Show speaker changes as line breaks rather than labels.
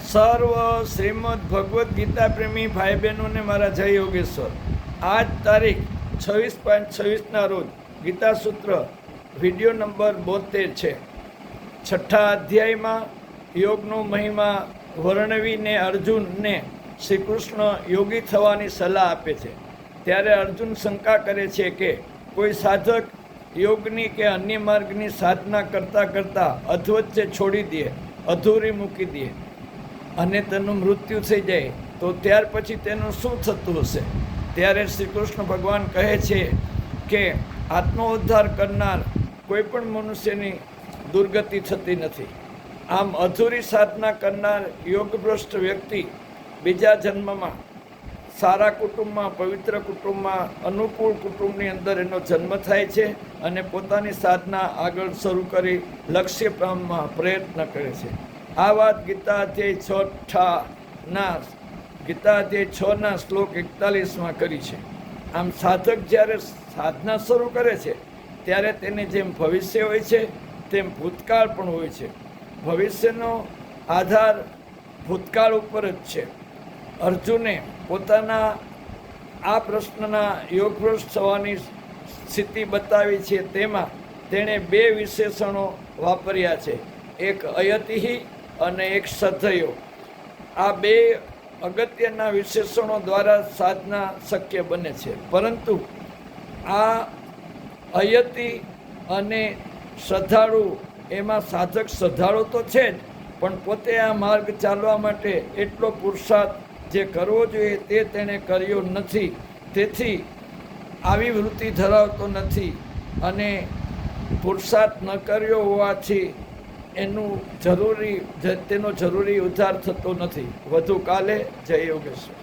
સર્વ શ્રીમદ ભગવદ્ ગીતા પ્રેમી ભાઈ બહેનોને મારા જય યોગેશ્વર. આજ તારીખ 26/5/26ના રોજ ગીતા સૂત્ર વિડીયો નંબર 72 છે. છઠ્ઠા અધ્યાયમાં યોગનો મહિમા વર્ણવીને અર્જુનને શ્રી કૃષ્ણ યોગી થવાની સલાહ આપે છે. ત્યારે અર્જુન શંકા કરે છે કે કોઈ સાધક યોગની કે અન્ય માર્ગની સાધના કરતાં કરતાં અધવચ્ચે છોડી દે, અધૂરી મૂકી દે અને તેનું મૃત્યુ થઈ જાય તો ત્યાર પછી તેનું શું થતું હશે? ત્યારે શ્રી કૃષ્ણ ભગવાન કહે છે કે આત્મોદ્ધાર કરનાર કોઈ પણ મનુષ્યની દુર્ગતિ થતી નથી. આમ અધૂરી સાધના કરનાર યોગભ્રષ્ટ વ્યક્તિ બીજા જન્મમાં સારા કુટુંબમાં, પવિત્ર કુટુંબમાં, અનુકૂળ કુટુંબની અંદર એનો જન્મ થાય છે અને પોતાની સાધના આગળ શરૂ કરી લક્ષ્ય પામવા પ્રયત્ન કરે છે. આ વાત ગીતા અધ્યાય 6ના શ્લોક 41માં કરી છે. આમ સાધક જ્યારે સાધના શરૂ કરે છે ત્યારે તેને જેમ ભવિષ્ય હોય છે તેમ ભૂતકાળ પણ હોય છે. ભવિષ્યનો આધાર ભૂતકાળ ઉપર જ છે. અર્જુને પોતાના આ પ્રશ્નના યોગભ્રષ્ટ થવાની સ્થિતિ બતાવી છે. તેમાં તેણે 2 વિશેષણો વાપર્યા છે, એક અયતિહિ અને એક શ્રદ્ધયો. આ 2 અગત્યના વિશેષણો દ્વારા સાધના શક્ય બને છે. પરંતુ આ અયતિ અને શ્રદ્ધાળુ, એમાં સાધક શ્રદ્ધાળુ તો છે જ, પણ પોતે આ માર્ગ ચાલવા માટે એટલો પુરુષાર્થ જે કરવો જોઈએ તે તેણે કર્યો નથી. તેથી આવી વૃત્તિ ધરાવતો નથી અને પુરુષાર્થ ન કર્યો હોવાથી તેનો જરૂરી ઉદ્ધાર થતો નથી. વધુ કાલે જય યોગેશ્વર.